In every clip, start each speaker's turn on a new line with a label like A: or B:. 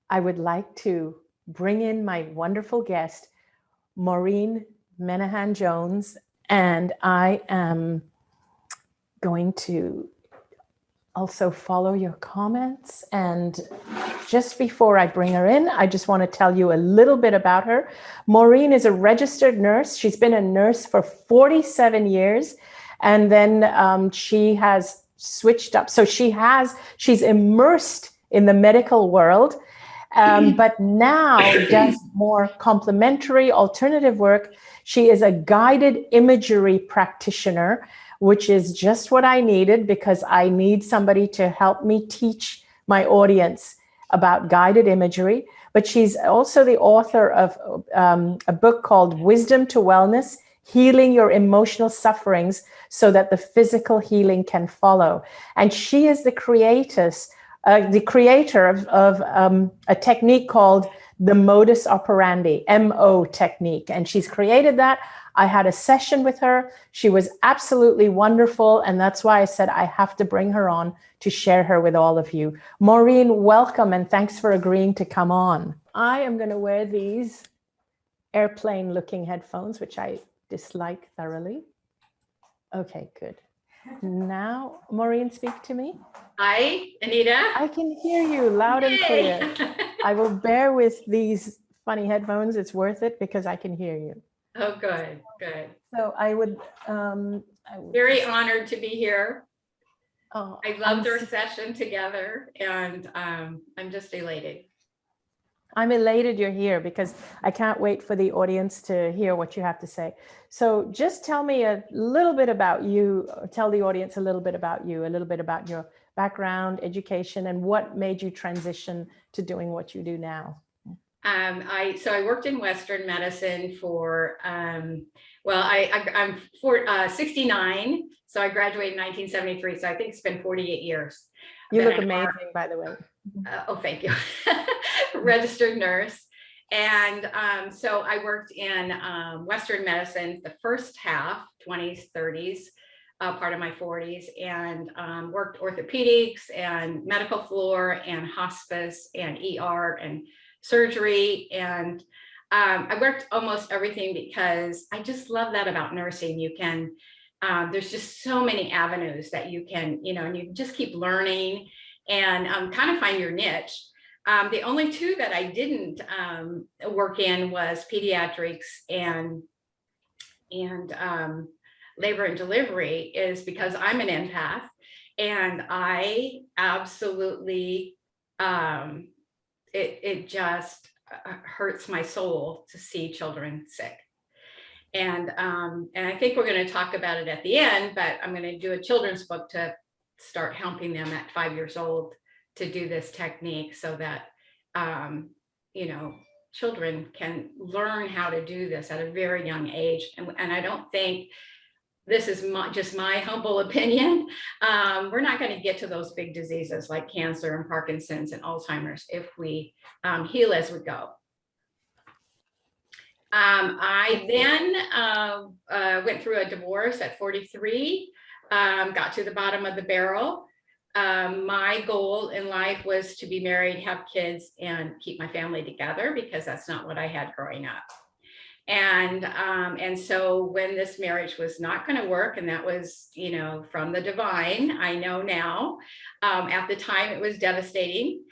A: I would like to bring in my wonderful guest, Maureen Minnehan Jones, and I am going to also follow your comments. And just before I bring her in, I just want to tell you a little bit about her. Maureen is a registered nurse. She's been a nurse for 47 years. And then she has switched up. So she's immersed in the medical world, but now does more complementary alternative work. She is a guided imagery practitioner, which is just what I needed, because I need somebody to help me teach my audience about guided imagery. But she's also the author of a book called Wisdom to Wellness: Healing Your Emotional Sufferings so that the physical healing can follow. And she is the creator of a technique called the modus operandi, MO technique. And she's created that. I had a session with her. She was absolutely wonderful. And that's why I said I have to bring her on to share her with all of you. Maureen, welcome, and thanks for agreeing to come on. I am going to wear these airplane looking headphones, which I dislike thoroughly. Okay, good. Now, Maureen, speak to me.
B: Hi, Anita.
A: I can hear you loud and clear. I will bear with these funny headphones. It's worth it because I can hear you.
B: Oh, good, good.
A: So I would
B: very honored to be here.
A: Oh,
B: I loved our session together, and I'm just elated.
A: I'm elated you're here because I can't wait for the audience to hear what you have to say. So just tell me a little bit about you, tell the audience a little bit about you, a little bit about your background, education, and what made you transition to doing what you do now.
B: So I worked in Western medicine for, I'm 69, so I graduated in 1973, so I think it's been 48 years.
A: You look amazing, by the way.
B: Oh, thank you. Registered nurse. And so I worked in Western medicine, the first half, 20s, 30s, part of my 40s, and worked orthopedics and medical floor and hospice and ER and surgery. And I worked almost everything because I just love that about nursing. You can, there's just so many avenues that you can, and you just keep learning and kind of find your niche. The only two that I didn't work in was pediatrics and labor and delivery, is because I'm an empath, and I absolutely, it just hurts my soul to see children sick. And I think we're going to talk about it at the end, but I'm going to do a children's book to start helping them at 5 years old to do this technique so that, children can learn how to do this at a very young age. And I don't think, this is just my humble opinion, we're not going to get to those big diseases like cancer and Parkinson's and Alzheimer's if we heal as we go. I then went through a divorce at 43, got to the bottom of the barrel. My goal in life was to be married, have kids, and keep my family together, because that's not what I had growing up. And so when this marriage was not going to work, and that was, from the divine, I know now, at the time it was devastating.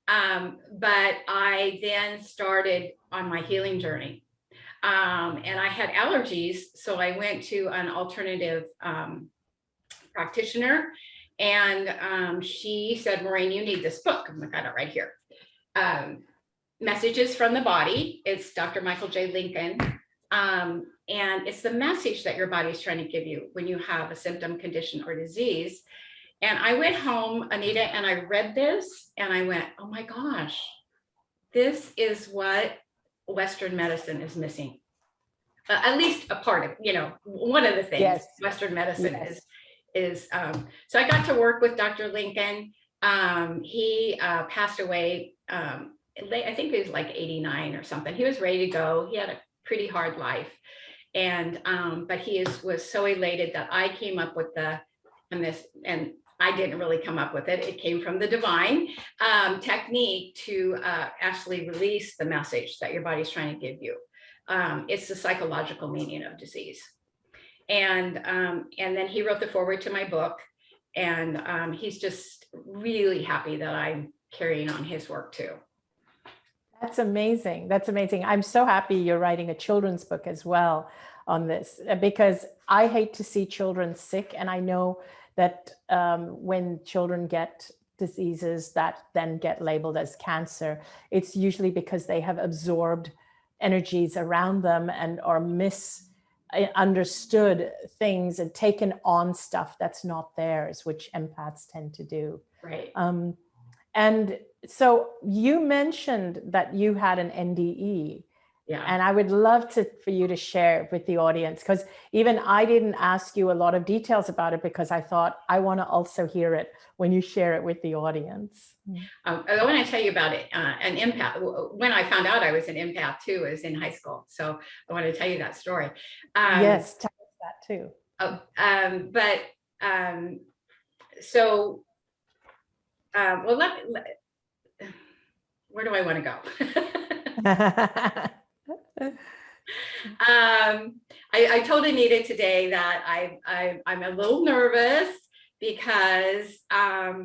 B: But I then started on my healing journey. And I had allergies, so I went to an alternative practitioner, and she said, Maureen, you need this book. I got it right here. Messages from the Body. It's Dr. Michael J. Lincoln. And it's the message that your body is trying to give you when you have a symptom, condition, or disease. And I went home, Anita, and I read this, and I went, oh my gosh, this is what Western medicine is missing. At least a part of, one of the things. Yes. Western medicine is so I got to work with Dr. Lincoln. He passed away, I think he was like 89 or something. He was ready to go. He had a pretty hard life. And but he was so elated that I came up with and I didn't really come up with it. It came from the divine technique to actually release the message that your body's trying to give you. It's the psychological meaning of disease. And then he wrote the foreword to my book, and he's just really happy that I'm carrying on his work too.
A: That's amazing. That's amazing. I'm so happy you're writing a children's book as well on this, because I hate to see children sick. And I know that when children get diseases that then get labeled as cancer, it's usually because they have absorbed energies around them and or misunderstood things and taken on stuff that's not theirs, which empaths tend to do.
B: Right.
A: And so you mentioned that you had an NDE.
B: Yeah.
A: And I would love for you to share with the audience, because even I didn't ask you a lot of details about it, because I thought I want to also hear it when you share it with the audience.
B: I want to tell you about it. An empath. When I found out I was an empath too, I was in high school. So I want to tell you that story.
A: Yes, tell us that too.
B: Where do I want to go? I told Anita today that I'm a little nervous because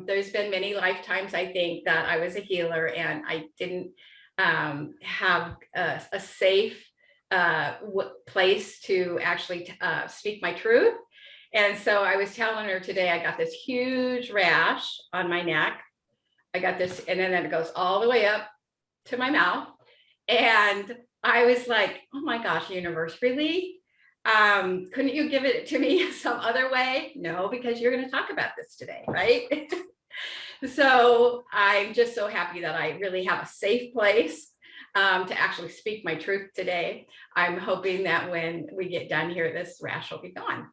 B: there's been many lifetimes, I think, that I was a healer and I didn't have a safe place to actually speak my truth. And so I was telling her today, I got this huge rash on my neck. I got this, and then it goes all the way up to my mouth. And I was like, oh my gosh, universe, really? Couldn't you give it to me some other way? No, because you're going to talk about this today, right? So I'm just so happy that I really have a safe place to actually speak my truth today. I'm hoping that when we get done here, this rash will be gone.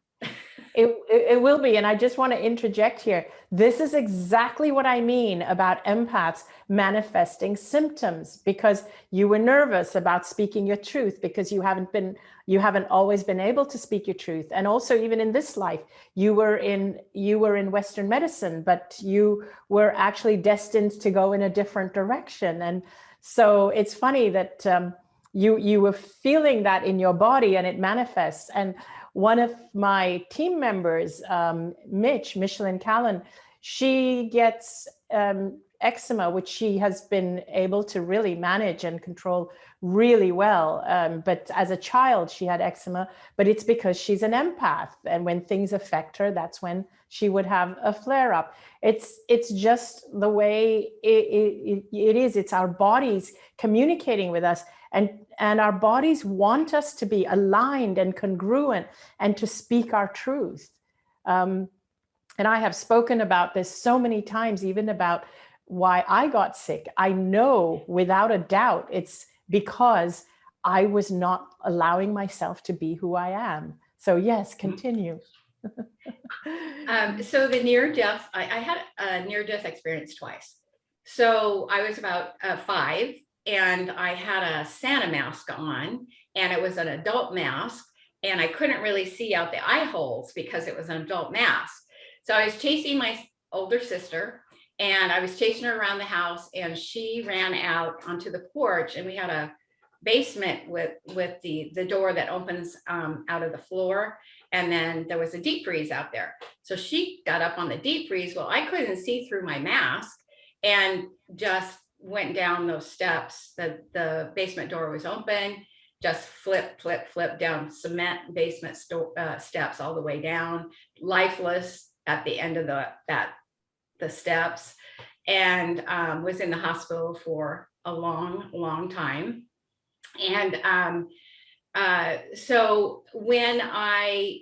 A: It will be. And I just want to interject here. This is exactly what I mean about empaths manifesting symptoms, because you were nervous about speaking your truth because you haven't always been able to speak your truth. And also, even in this life, you were in Western medicine, but you were actually destined to go in a different direction. And so it's funny that you were feeling that in your body and it manifests. And one of my team members, Michelin Callan, she gets eczema, which she has been able to really manage and control really well. But as a child, she had eczema, but it's because she's an empath. And when things affect her, that's when she would have a flare up. It's just the way it is. It's our bodies communicating with us. And our bodies want us to be aligned and congruent and to speak our truth. And I have spoken about this so many times, even about why I got sick. I know without a doubt it's because I was not allowing myself to be who I am. So yes, continue.
B: So the near-death, I had a near-death experience twice. So I was about 5. And I had a Santa mask on, and it was an adult mask, and I couldn't really see out the eye holes because it was an adult mask. So I was chasing my older sister, and I was chasing her around the house, and she ran out onto the porch, and we had a basement with the door that opens out of the floor, and then there was a deep freeze out there. So she got up on the deep freeze. Well, I couldn't see through my mask, and just went down those steps. The basement door was open, just flip down cement basement steps all the way down, lifeless at the end of the steps, and was in the hospital for a long time. And so when I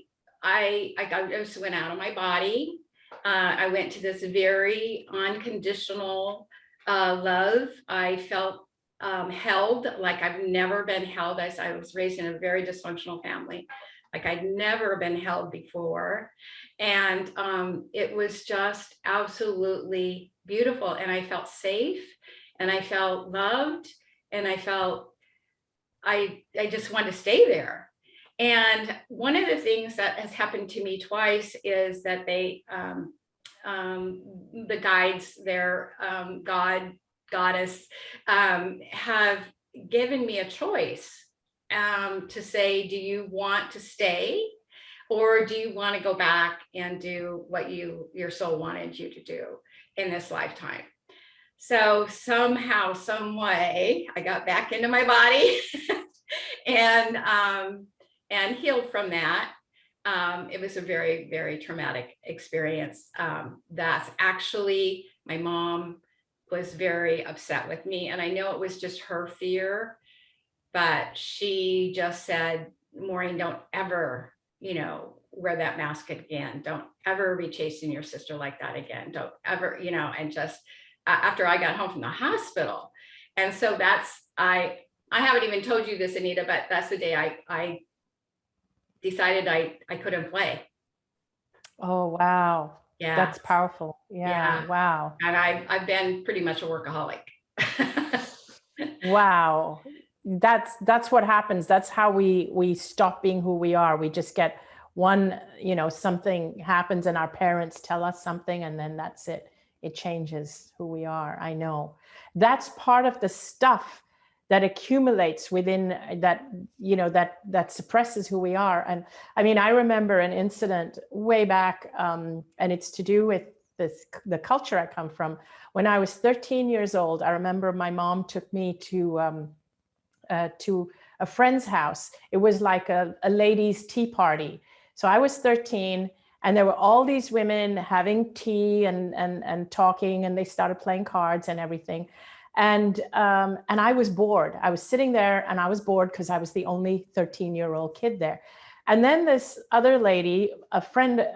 B: just went out of my body, I went to this very unconditional love. I felt held like I've never been held. I was raised in a very dysfunctional family, like I'd never been held before. And it was just absolutely beautiful. And I felt safe, and I felt loved, and I felt I just wanted to stay there. And one of the things that has happened to me twice is that the guides there, goddess, have given me a choice to say, do you want to stay, or do you want to go back and do what your soul wanted you to do in this lifetime? So somehow, some way, I got back into my body and healed from that. It was a very, very traumatic experience. That's actually, my mom was very upset with me, and I know it was just her fear, but she just said, Maureen, don't ever, wear that mask again. Don't ever be chasing your sister like that again. Don't ever, and just after I got home from the hospital. And so I haven't even told you this, Anita, but that's the day I decided I couldn't play.
A: Oh, wow.
B: Yeah.
A: That's powerful. Yeah. Wow.
B: And I've been pretty much a workaholic.
A: Wow. That's what happens. That's how we stop being who we are. We just get one, something happens and our parents tell us something, and then that's it. It changes who we are. I know. That's part of the stuff that accumulates within that, that suppresses who we are. And I mean, I remember an incident way back, and it's to do with the culture I come from. When I was 13 years old, I remember my mom took me to a friend's house. It was like a ladies' tea party. So I was 13, and there were all these women having tea and talking, and they started playing cards and everything. And I was bored. I was sitting there and I was bored because I was the only 13-year-old kid there. And then this other lady, a friend,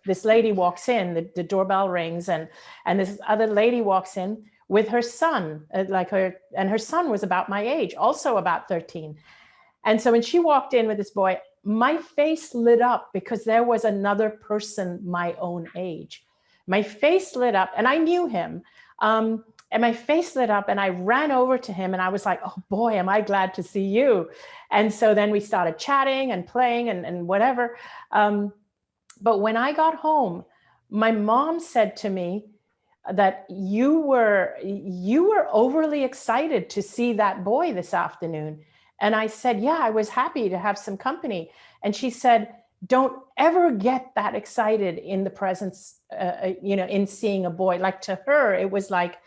A: this lady walks in, the doorbell rings, and this other lady walks in with her son, and her son was about my age, also about 13. And so when she walked in with this boy, my face lit up because there was another person my own age. My face lit up, and I knew him. And my face lit up, and I ran over to him, and I was like, oh boy, am I glad to see you. And so then we started chatting and playing and whatever. But when I got home, my mom said to me that you were overly excited to see that boy this afternoon. And I said, yeah, I was happy to have some company. And she said, don't ever get that excited in the presence, in seeing a boy. Like, to her, it was like,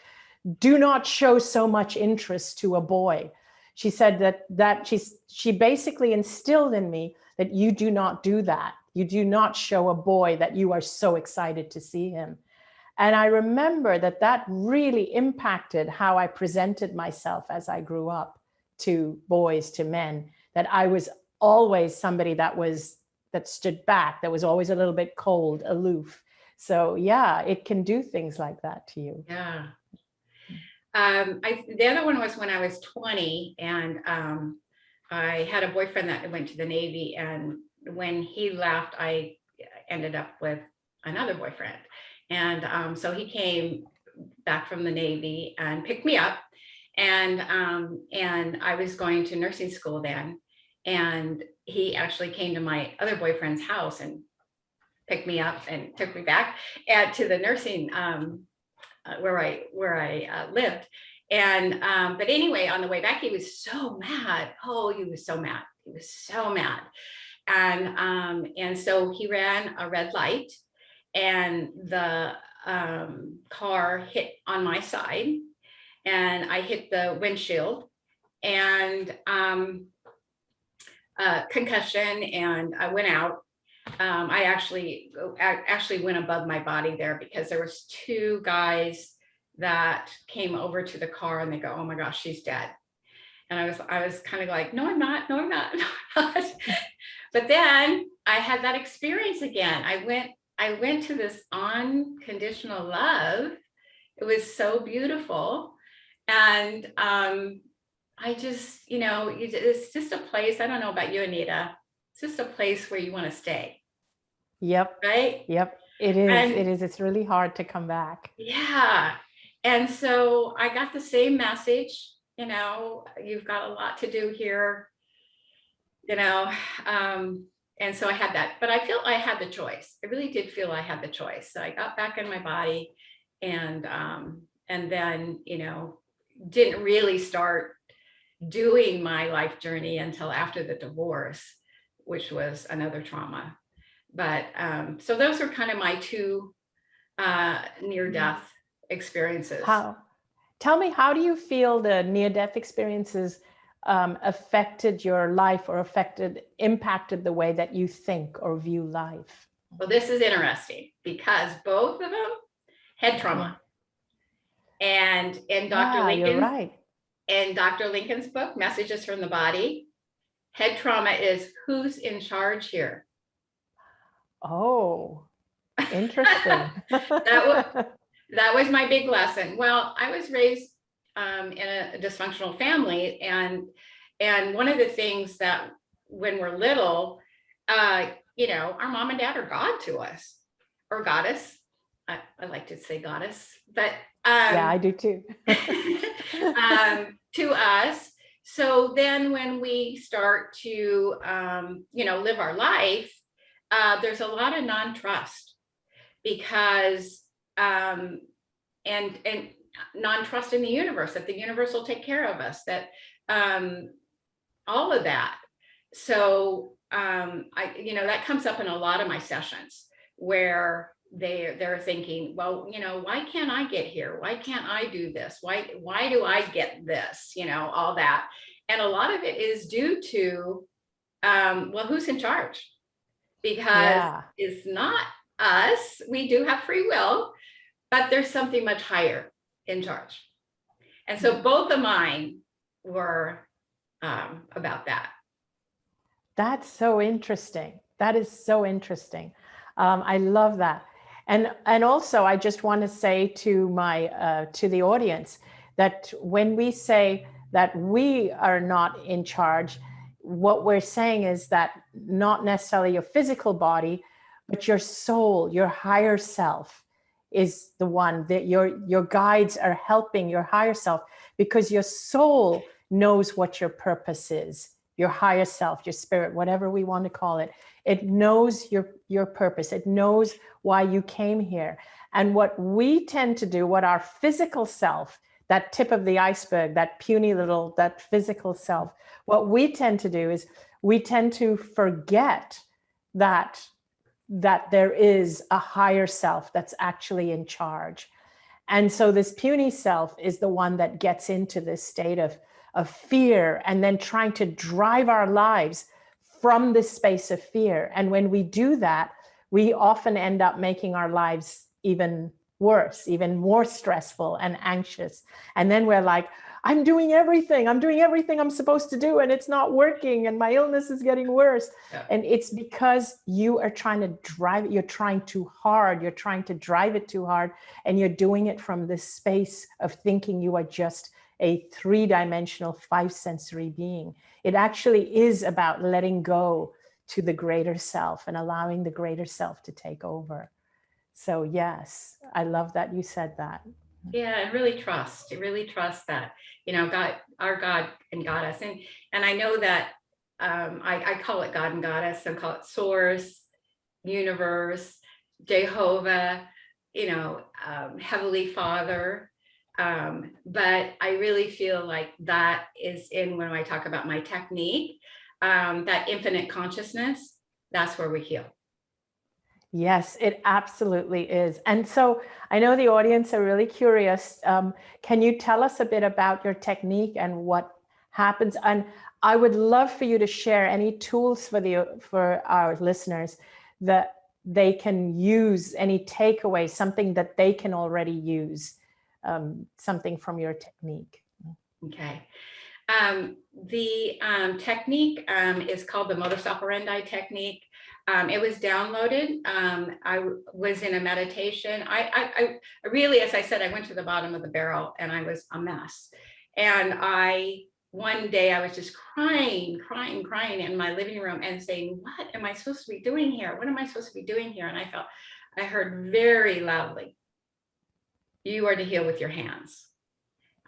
A: do not show so much interest to a boy. She said that she basically instilled in me that you do not do that. You do not show a boy that you are so excited to see him. And I remember that really impacted how I presented myself as I grew up to boys, to men, that I was always somebody that stood back, that was always a little bit cold, aloof. So yeah, it can do things like that to you.
B: Yeah. The other one was when I was 20, and I had a boyfriend that went to the Navy, and when he left, I ended up with another boyfriend. And so he came back from the Navy and picked me up, and I was going to nursing school then, and he actually came to my other boyfriend's house and picked me up and took me back to the nursing where I lived. And but anyway, on the way back, he was so mad. Oh, he was so mad. He was so mad. And so he ran a red light, and the car hit on my side, and I hit the windshield, and concussion, and I went out. I actually went above my body there, because there was two guys that came over to the car, and they go, oh my gosh, she's dead. And I was kind of like, no, I'm not, no, I'm not. No, I'm not. But then I had that experience again. I went to this unconditional love. It was so beautiful. And I just, it's just a place. I don't know about you, Anita. It's just a place where you want to stay.
A: Yep.
B: Right?
A: Yep. It is. It's really hard to come back.
B: Yeah. And so I got the same message, you've got a lot to do here, And so I had that, but I feel I had the choice. I really did feel I had the choice. So I got back in my body, and then, didn't really start doing my life journey until after the divorce, which was another trauma. But so those are kind of my two near-death experiences.
A: Tell me, how do you feel the near-death experiences affected your life, or impacted the way that you think or view life?
B: Well, this is interesting because both of them had trauma. And in Dr. Lincoln's,
A: you're right.
B: in Dr. Lincoln's book, Messages from the Body, head trauma is who's in charge here.
A: Oh, interesting.
B: That was my big lesson. Well, I was raised in a dysfunctional family, and one of the things that when we're little, our mom and dad are God to us, or goddess. I like to say goddess, but
A: yeah, I do too.
B: to us. So then when we start to live our life, there's a lot of non-trust, because and non-trust in the universe, that the universe will take care of us, that all of that. So that comes up in a lot of my sessions, where they're thinking, well, why can't I get here? Why can't I do this? Why do I get this? All that. And a lot of it is due to, well, who's in charge? Because it's not us. We do have free will, but there's something much higher in charge. And so both of mine were about that.
A: That's so interesting. That is so interesting. I love that. And also, I just want to say to to the audience that when we say that we are not in charge, what we're saying is that not necessarily your physical body, but your soul, your higher self, is the one that your guides are helping your higher self, because your soul knows what your purpose is. Your higher self, your spirit, whatever we want to call it, it knows your purpose. It knows why you came here. And what we tend to do, what our physical self, that tip of the iceberg, that puny little, that physical self, what we tend to do is we tend to forget that there is a higher self that's actually in charge. And so this puny self is the one that gets into this state of fear, and then trying to drive our lives from this space of fear. And when we do that, we often end up making our lives even worse, even more stressful and anxious. And then we're like, I'm doing everything I'm supposed to do, and it's not working, and my illness is getting worse. Yeah. And it's because you are trying to drive it, you're trying too hard, you're trying to drive it too hard, and you're doing it from this space of thinking you are just a three-dimensional, five-sensory being. It actually is about letting go to the greater self and allowing the greater self to take over. So yes, I love that you said that.
B: Yeah, and really trust that, God, our God and Goddess. And I know that I call it God and Goddess, I call it Source, Universe, Jehovah, Heavenly Father. But I really feel like that is in, when I talk about my technique, that infinite consciousness, that's where we heal.
A: Yes, it absolutely is. And so I know the audience are really curious. Can you tell us a bit about your technique and what happens? And I would love for you to share any tools for our listeners that they can use, any takeaways, something that they can already use, something from your technique.
B: Okay. The technique is called the modus operandi technique. It was downloaded. I was in a meditation. I really, as I said, I went to the bottom of the barrel and I was a mess. And one day I was just crying in my living room and saying, what am I supposed to be doing here? What am I supposed to be doing here? And I heard very loudly, you are to heal with your hands.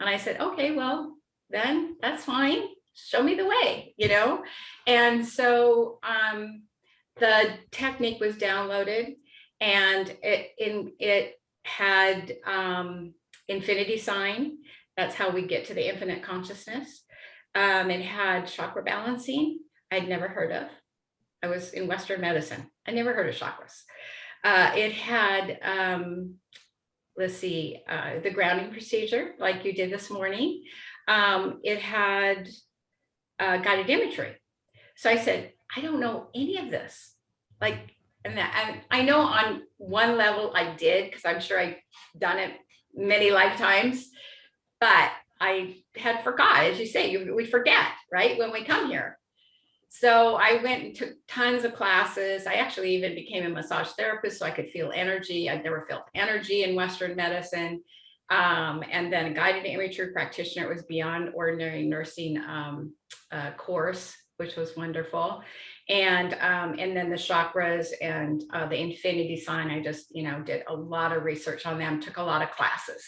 B: And I said, okay, well, then that's fine. Show me the way, And so the technique was downloaded, and it had infinity sign. That's how we get to the infinite consciousness. It had chakra balancing. I'd never heard of. I was in Western medicine. I never heard of chakras. It had, let's see, the grounding procedure like you did this morning. It had guided imagery. So I said, I don't know any of this. Like, and I know on one level I did, because I'm sure I've done it many lifetimes, but I had forgot, as you say, we forget, right, when we come here. So I went and took tons of classes. I actually even became a massage therapist so I could feel energy. I'd never felt energy in Western medicine. And then a guided imagery practitioner. It was beyond ordinary nursing course, which was wonderful. And then the chakras and the infinity sign, I just, did a lot of research on them, took a lot of classes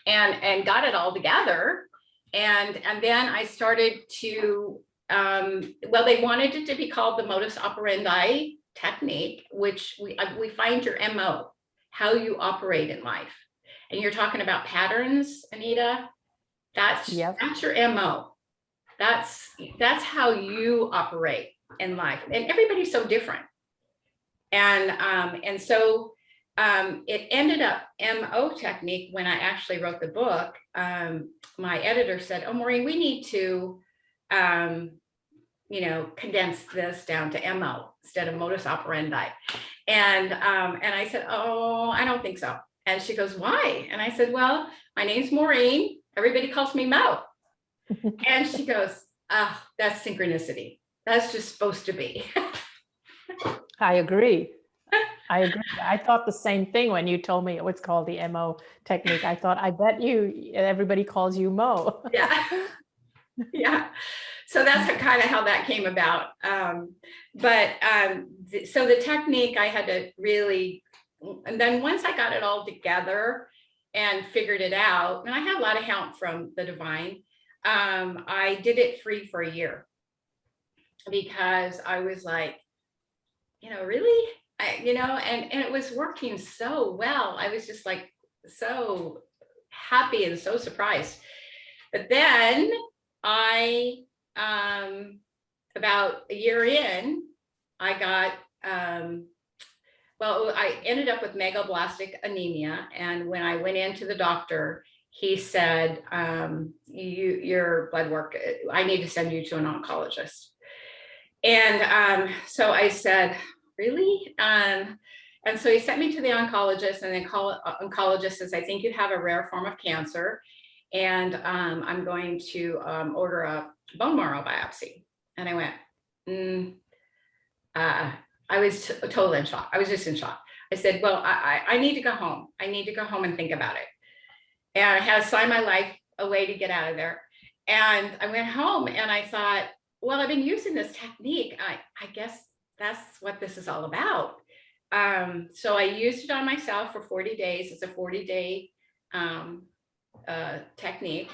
B: and got it all together. And then I started to, well, they wanted it to be called the modus operandi technique, which we find your MO, how you operate in life. And you're talking about patterns, Anita. That's your MO. That's how you operate in life. And everybody's so different. And so it ended up MO technique. When I actually wrote the book, my editor said, "Oh, Maureen, we need to condense this down to MO instead of modus operandi." And I said, "Oh, I don't think so." And she goes, "Why?" And I said, "Well, my name's Maureen. Everybody calls me Mo." And she goes, "Oh, that's synchronicity. That's just supposed to be."
A: I agree. I thought the same thing when you told me it was called the MO technique. I thought, I bet everybody calls you Mo.
B: Yeah. Yeah. So that's kind of how that came about. So the technique I had to really, and then once I got it all together and figured it out, and I had a lot of help from the divine, I did it free for a year because I was like, really? And it was working so well. I was just like so happy and so surprised. But then about a year in, I got, I ended up with megaloblastic anemia. And when I went into the doctor, he said, your blood work, I need to send you to an oncologist. And so I said, really? And so he sent me to the oncologist, and the oncologist says, "I think you have a rare form of cancer, and I'm going to order a bone marrow biopsy." And I went, I was totally in shock. I was just in shock. I said, "Well, I need to go home. I need to go home and think about it." And I had to sign my life away to get out of there. And I went home and I thought, well, I've been using this technique. I guess that's what this is all about. So I used it on myself for 40 days. It's a 40-day technique.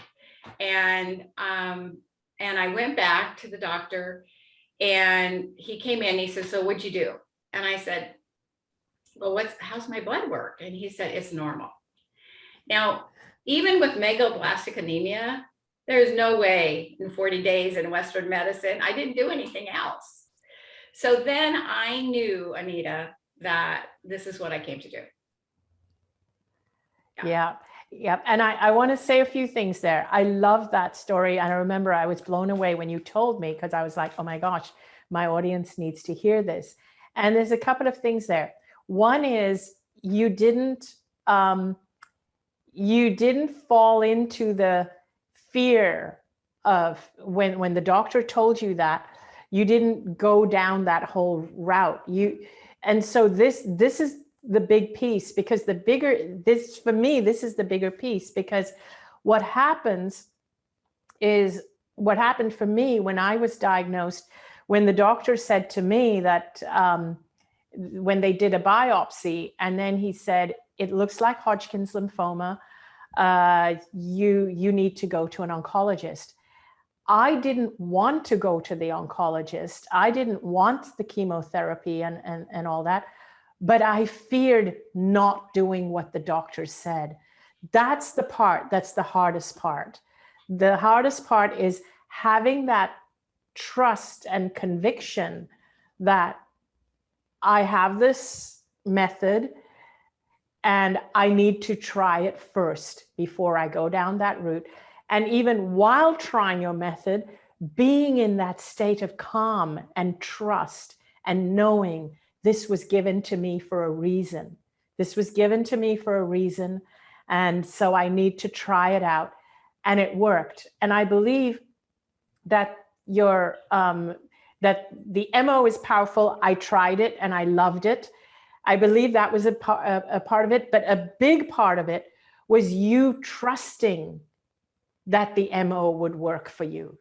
B: And I went back to the doctor, and he came in, he said, "So what'd you do?" And I said, "Well, how's my blood work?" And he said, "It's normal." Now, even with megaloblastic anemia, there's no way in 40 days in Western medicine, I didn't do anything else. So then I knew, Anita, that this is what I came to do.
A: Yeah. And I want to say a few things there. I love that story. And I remember I was blown away when you told me, because I was like, oh my gosh, my audience needs to hear this. And there's a couple of things there. One is you didn't fall into the fear of when the doctor told you that. You didn't go down that whole route. And so this is the big piece, because for me, this is the bigger piece, because what happened for me when I was diagnosed, when the doctor said to me that when they did a biopsy, and then he said, "It looks like Hodgkin's lymphoma. You need to go to an oncologist." I didn't want to go to the oncologist. I didn't want the chemotherapy and all that, but I feared not doing what the doctors said. That's the part, that's the hardest part. The hardest part is having that trust and conviction that I have this method and I need to try it first before I go down that route. And even while trying your method, being in that state of calm and trust and knowing this was given to me for a reason. This was given to me for a reason. And so I need to try it out. And it worked. And I believe that that the MO is powerful. I tried it and I loved it. I believe that was a part of it, but a big part of it was you trusting that the MO would work for you.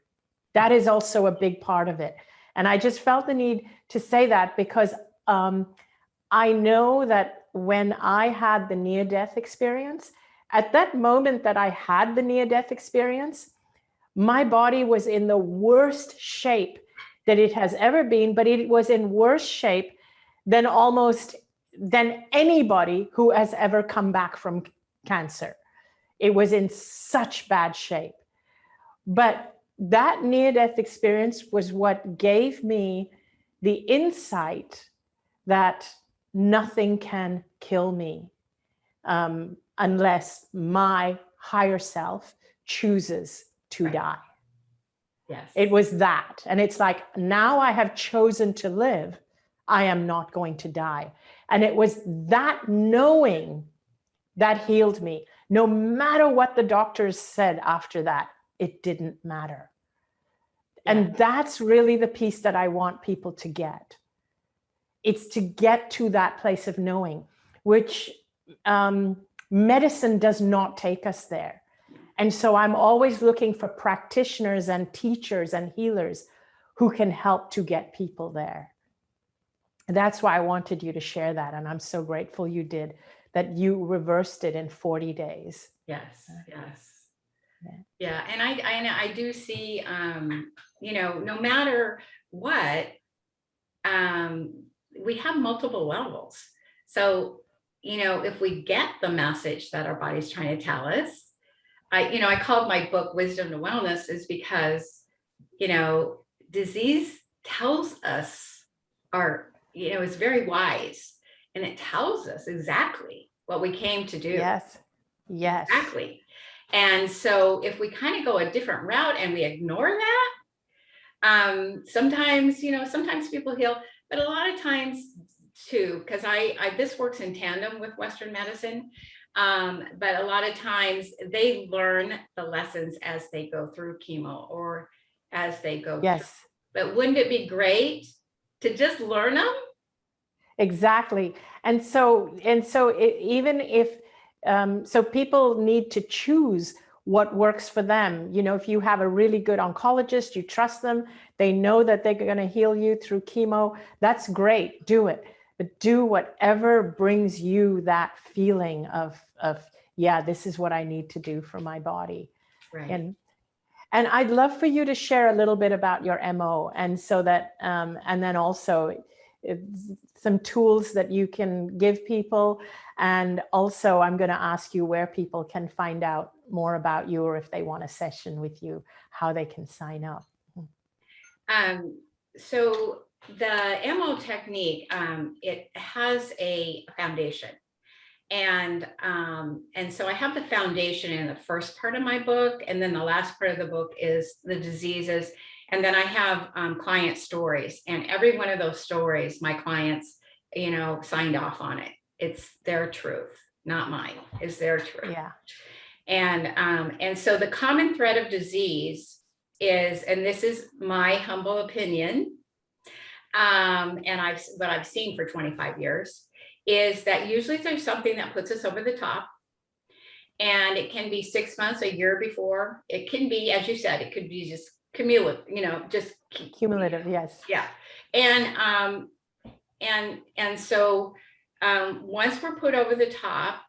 A: That is also a big part of it. And I just felt the need to say that because I know that when I had the near-death experience, at that moment that I had the near-death experience, my body was in the worst shape that it has ever been, but it was in worse shape than anybody who has ever come back from cancer. It was in such bad shape. But that near-death experience was what gave me the insight that nothing can kill me unless my higher self chooses to die.
B: Yes.
A: It was that. And it's like, now I have chosen to live. I am not going to die. And it was that knowing that healed me. No matter what the doctors said after that, it didn't matter. Yeah. And that's really the piece that I want people to get. It's to get to that place of knowing, which medicine does not take us there. And so I'm always looking for practitioners and teachers and healers who can help to get people there. And that's why I wanted you to share that. And I'm so grateful you did, that you reversed it in 40 days.
B: Yes, yes. Yeah. And I do see, no matter what, we have multiple levels. So, if we get the message that our body's trying to tell us, I called my book Wisdom to Wellness is because, disease tells us is very wise, and it tells us exactly what we came to do.
A: Yes. Yes.
B: Exactly. And so if we kind of go a different route and we ignore that, sometimes people heal, but a lot of times too, because this works in tandem with Western medicine. But a lot of times they learn the lessons as they go through chemo or as they go
A: yes.
B: through. But wouldn't it be great to just learn them?
A: Exactly. And so even if, so people need to choose what works for them. If you have a really good oncologist, you trust them, they know that they're going to heal you through chemo, that's great, do it. But do whatever brings you that feeling of yeah, this is what I need to do for my body.
B: Right.
A: And I'd love for you to share a little bit about your MO, and so that and then also some tools that you can give people. And also I'm going to ask you where people can find out more about you, or if they want a session with you, how they can sign up.
B: So the MO technique, it has a foundation. And so I have the foundation in the first part of my book, and then the last part of the book is the diseases. And then I have client stories, and every one of those stories, my clients, signed off on it. It's their truth, not mine. It's their truth.
A: Yeah.
B: And so the common thread of disease is, and this is my humble opinion, and what I've seen for 25 years, is that usually there's something that puts us over the top, and it can be 6 months, a year before. It can be, as you said, it could be just cumulative, just
A: cumulative. Yes.
B: Yeah. And so once we're put over the top,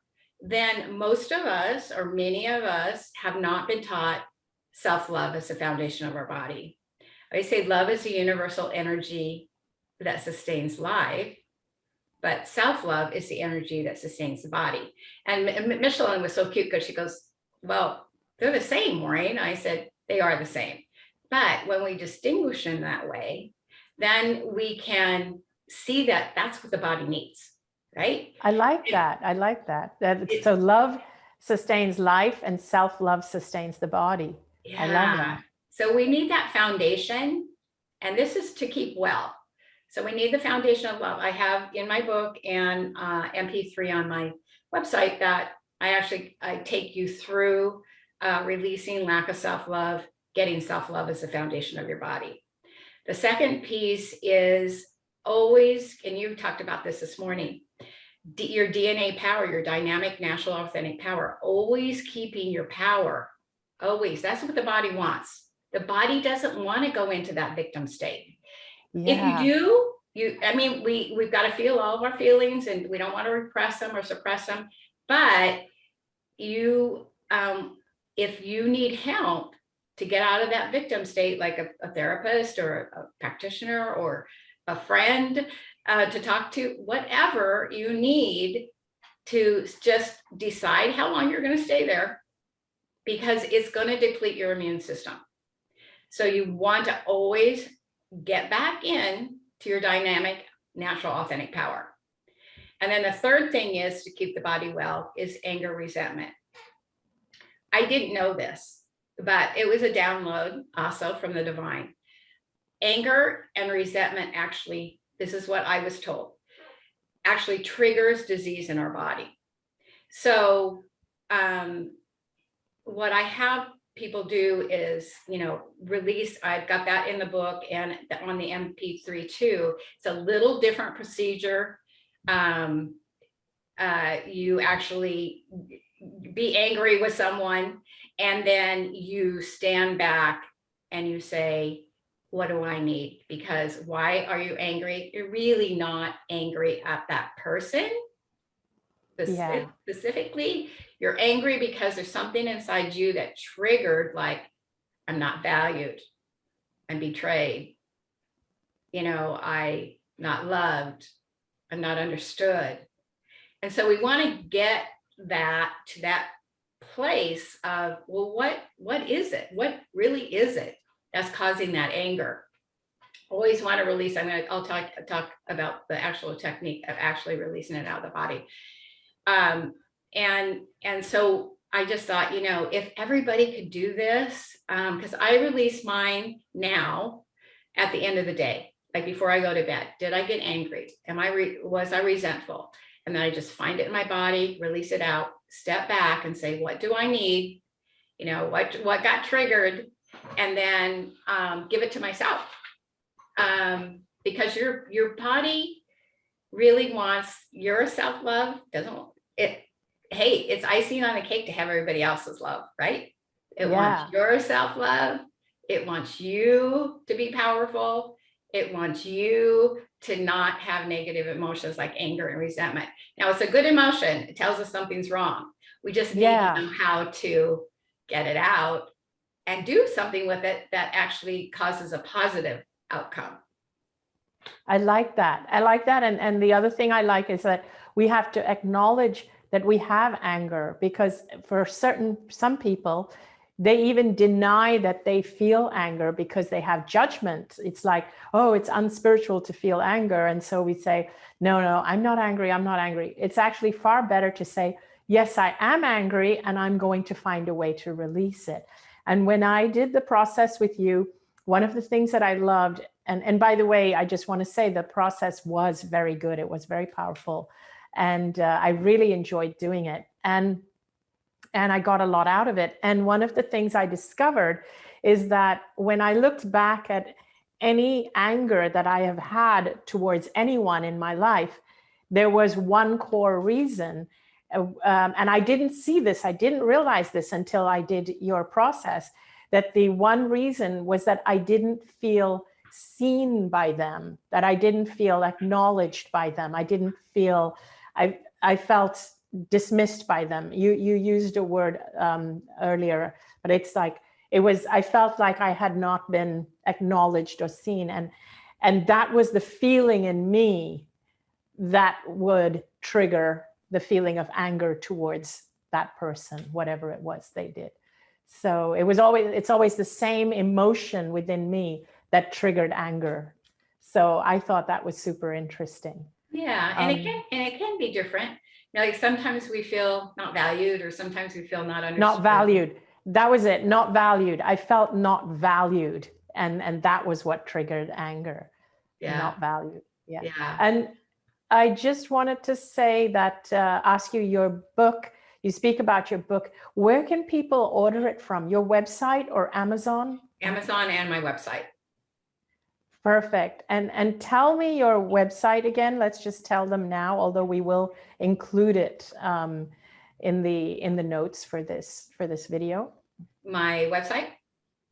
B: then most of us, or many of us, have not been taught self-love as the foundation of our body. I say love is a universal energy that sustains life, but self-love is the energy that sustains the body. And Michelin was so cute because she goes, well, they're the same, Maureen. I said, they are the same. But when we distinguish in that way, then we can see that that's what the body needs, right?
A: I like that. I like that. So love sustains life and self-love sustains the body.
B: Yeah.
A: I love that.
B: So we need that foundation, and this is to keep well. So we need the foundation of love. I have in my book and MP3 on my website that I take you through releasing lack of self-love, getting self-love as the foundation of your body. The second piece is always, and you talked about this morning, your DNA power, your dynamic, natural, authentic power, always keeping your power, always. That's what the body wants. The body doesn't want to go into that victim state.
A: Yeah.
B: If you do, we've got to feel all of our feelings, and we don't want to repress them or suppress them. But if you need help to get out of that victim state, like a therapist or a practitioner or a friend to talk to, whatever you need to just decide how long you're going to stay there, because it's going to deplete your immune system. So you want to always get back in to your dynamic, natural, authentic power. And then the third thing is to keep the body well is anger, resentment. I didn't know this, but it was a download also from the divine. Anger and resentment actually, this is what I was told, actually triggers disease in our body. So what I have people do is, release, I've got that in the book and on the MP3 too. It's a little different procedure. You actually be angry with someone, and then you stand back and you say, what do I need? Because why are you angry? You're really not angry at that person.
A: Yeah.
B: Specifically, you're angry because there's something inside you that triggered, like, I'm not valued, I'm betrayed, I'm not loved, I'm not understood. And so we want to get that to that place of, well, what is it? What really is it that's causing that anger? Always want to release. I'll talk about the actual technique of actually releasing it out of the body. And so I just thought, if everybody could do this, because I release mine now at the end of the day, like before I go to bed. Did I get angry? Was I resentful? And then I just find it in my body, release it out, step back and say, what do I need? What got triggered? And then give it to myself. Because your body really wants your self-love, doesn't it? Hey, it's icing on the cake to have everybody else's love, right? It wants your self-love. It wants you to be powerful. It wants you to not have negative emotions like anger and resentment. Now, it's a good emotion. It tells us something's wrong. We just need to know how to get it out and do something with it that actually causes a positive outcome.
A: I like that. And the other thing I like is that we have to acknowledge that we have anger, because for some people, they even deny that they feel anger because they have judgment. It's like, oh, it's unspiritual to feel anger. And so we say, no, I'm not angry. I'm not angry. It's actually far better to say, yes, I am angry, and I'm going to find a way to release it. And when I did the process with you, one of the things that I loved, and by the way, I just want to say the process was very good. It was very powerful. And I really enjoyed doing it. And I got a lot out of it. And one of the things I discovered is that when I looked back at any anger that I have had towards anyone in my life, there was one core reason. And I didn't see this, I didn't realize this until I did your process, that the one reason was that I didn't feel seen by them, that I didn't feel acknowledged by them. I didn't feel, I felt dismissed by them. You used a word earlier, but it's like, I felt like I had not been acknowledged or seen. And that was the feeling in me that would trigger the feeling of anger towards that person, whatever it was they did. So it's always the same emotion within me that triggered anger. So I thought that was super interesting.
B: Yeah, and it can be different. You know, like sometimes we feel not valued, or sometimes we feel not understood.
A: Not valued. That was it. Not valued. I felt not valued, and that was what triggered anger.
B: Yeah.
A: Not valued. Yeah.
B: Yeah.
A: And I just wanted to say that, ask you, your book, you speak about your book. Where can people order it from? Your website or Amazon?
B: Amazon and my website.
A: Perfect. And tell me your website again. Let's just tell them now, although we will include it in the notes for this video.
B: My website?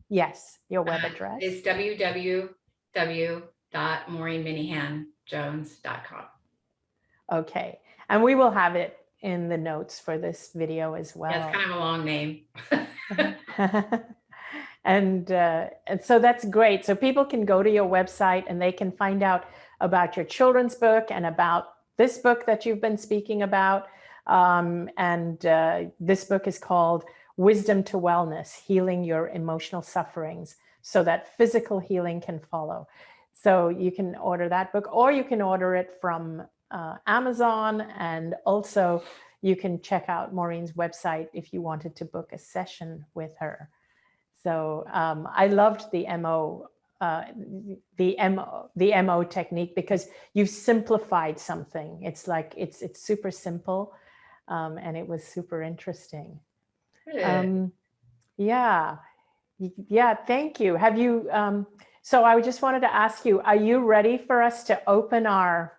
A: Yes, your web address.
B: Is www.maureenminnehanjones.com.
A: Okay, and we will have it in the notes for this video as well.
B: Yeah, it's kind of a long name.
A: And so that's great. So people can go to your website and they can find out about your children's book and about this book that you've been speaking about. This book is called Wisdom to Wellness, Healing Your Emotional Sufferings so that physical healing can follow. So you can order that book, or you can order it from Amazon, and also you can check out Maureen's website if you wanted to book a session with her. So I loved the MO technique because you've simplified something. It's like it's super simple, and it was super interesting. Yeah, thank you. Have you? So I just wanted to ask you: are you ready for us to open our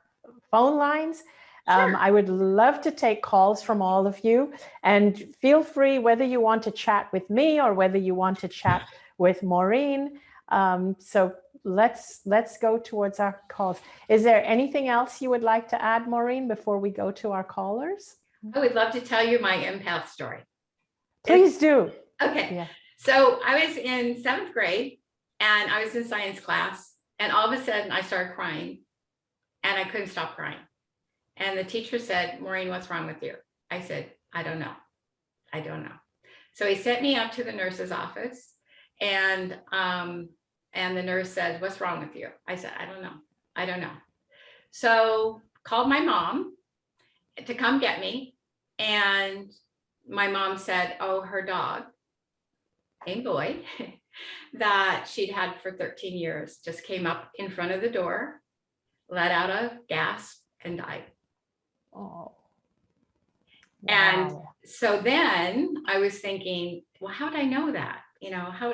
A: phone lines?
B: Sure.
A: I would love to take calls from all of you, and feel free whether you want to chat with me or whether you want to chat with Maureen. So let's go towards our calls. Is there anything else you would like to add, Maureen, before we go to our callers?
B: I would love to tell you my empath story.
A: Please do.
B: Okay.
A: Yeah.
B: So I was in 7th grade and I was in science class, and all of a sudden I started crying and I couldn't stop crying. And the teacher said, "Maureen, what's wrong with you?" I said, "I don't know. I don't know." So he sent me up to the nurse's office, and the nurse said, "What's wrong with you?" I said, "I don't know. I don't know." So called my mom to come get me. And my mom said, "Oh, her dog, named Boy, that she'd had for 13 years, just came up in front of the door, let out a gasp, and died."
A: Oh. Wow.
B: And so then I was thinking, well, how did I know that? How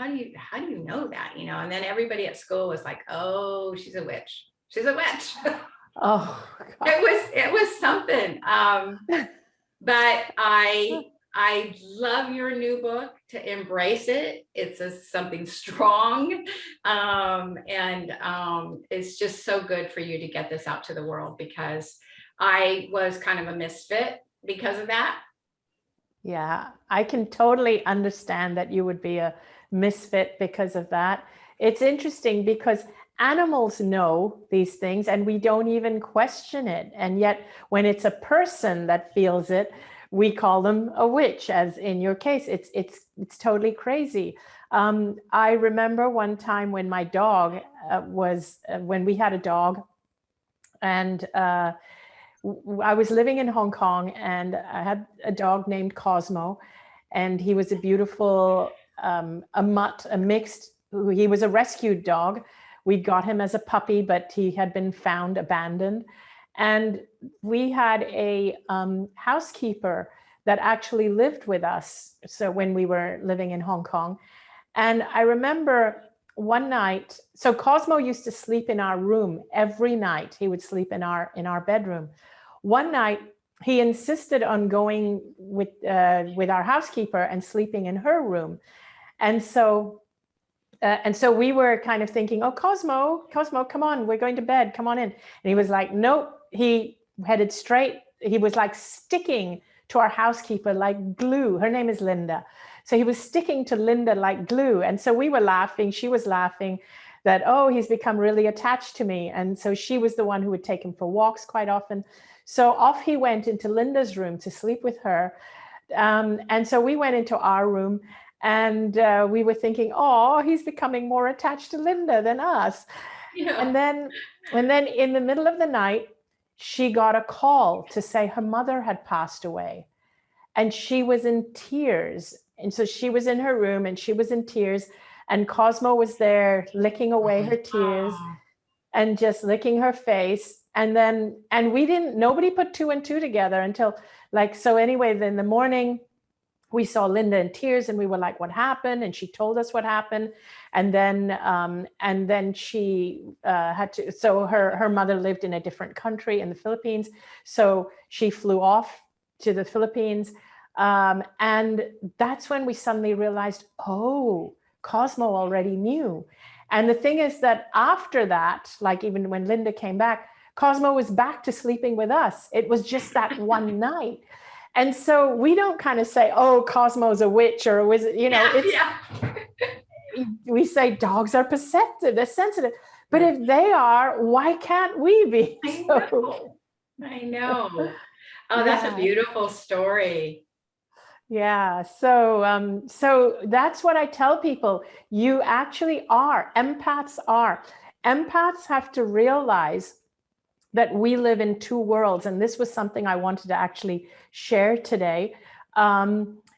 B: do you know that? And then everybody at school was like, "Oh, she's a witch. She's a witch."
A: Oh, God.
B: It was something. But I love your new book, to embrace it. It's something strong. It's just so good for you to get this out to the world, because I was kind of a misfit because of that.
A: Yeah, I can totally understand that you would be a misfit because of that. It's interesting because animals know these things and we don't even question it. And yet when it's a person that feels it, we call them a witch, as in your case. It's totally crazy. I remember one time when my dog when we had a dog, and I was living in Hong Kong, and I had a dog named Cosmo, and he was a beautiful, a mutt, a mixed. He was a rescued dog. We got him as a puppy, but he had been found abandoned. And we had a housekeeper that actually lived with us. So when we were living in Hong Kong, and I remember one night, so Cosmo used to sleep in our room every night. He would sleep in our bedroom. One night, he insisted on going with our housekeeper and sleeping in her room. And so we were kind of thinking, "Oh, Cosmo, come on, we're going to bed, come on in." And he was like, nope. He headed straight. He was like sticking to our housekeeper like glue. Her name is Linda. So he was sticking to Linda like glue. And so we were laughing, she was laughing that, oh, he's become really attached to me. And so she was the one who would take him for walks quite often. So off he went into Linda's room to sleep with her. And so we went into our room, and we were thinking, oh, he's becoming more attached to Linda than us.
B: Yeah.
A: And then in the middle of the night, she got a call to say her mother had passed away. And she was in tears. And so she was in her room and she was in tears. And Cosmo was there licking away her tears and just licking her face. And nobody put two and two together until so anyway, then in the morning, we saw Linda in tears and we were like, what happened? And she told us what happened. And then she had to, so her mother lived in a different country in the Philippines. So she flew off to the Philippines. And that's when we suddenly realized, oh, Cosmo already knew. And the thing is that after that, like even when Linda came back, Cosmo was back to sleeping with us. It was just that one night. And so we don't kind of say, oh, Cosmo's a witch or a wizard, we say dogs are perceptive, they're sensitive. But if they are, why can't we be?
B: I know. Oh, that's a beautiful story.
A: Yeah. So that's what I tell people. You actually are. Empaths are. Empaths have to realize that we live in two worlds. And this was something I wanted to actually share today,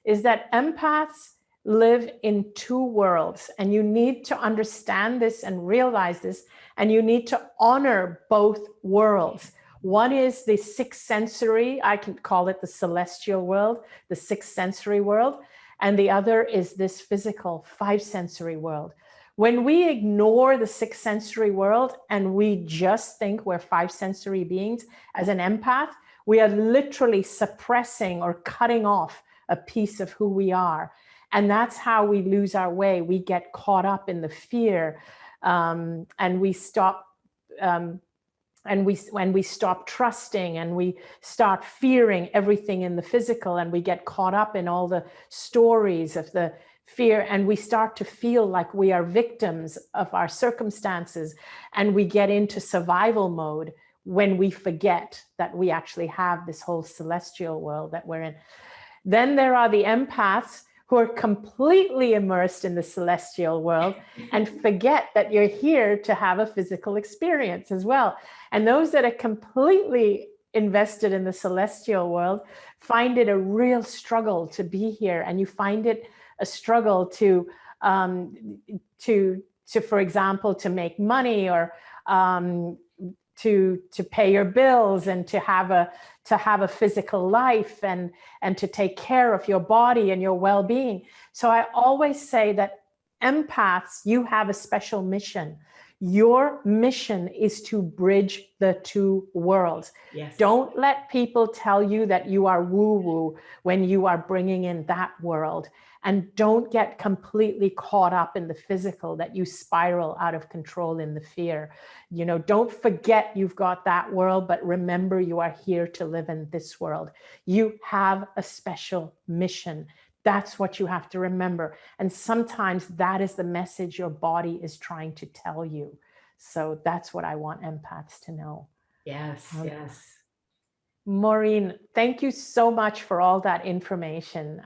A: is that empaths live in two worlds. And you need to understand this and realize this. And you need to honor both worlds. One is the sixth sensory, I can call it the celestial world, the sixth sensory world. And the other is this physical five sensory world. When we ignore the sixth sensory world and we just think we're five sensory beings as an empath, we are literally suppressing or cutting off a piece of who we are. And that's how we lose our way. We get caught up in the fear, and we stop when we stop trusting and we start fearing everything in the physical, and we get caught up in all the stories of the fear, and we start to feel like we are victims of our circumstances, and we get into survival mode when we forget that we actually have this whole celestial world that we're in. Then there are the empaths who are completely immersed in the celestial world and forget that you're here to have a physical experience as well. And those that are completely invested in the celestial world find it a real struggle to be here. And you find it a struggle to for example, to make money, or to pay your bills, and to have a physical life, and to take care of your body and your well-being. So I always say that empaths, you have a special mission. Your mission is to bridge the two worlds.
B: Yes.
A: Don't let people tell you that you are woo-woo when you are bringing in that world. And don't get completely caught up in the physical, that you spiral out of control in the fear. Don't forget you've got that world, but remember you are here to live in this world. You have a special mission. That's what you have to remember. And sometimes that is the message your body is trying to tell you. So that's what I want empaths to know.
B: Yes, yes.
A: Maureen, thank you so much for all that information.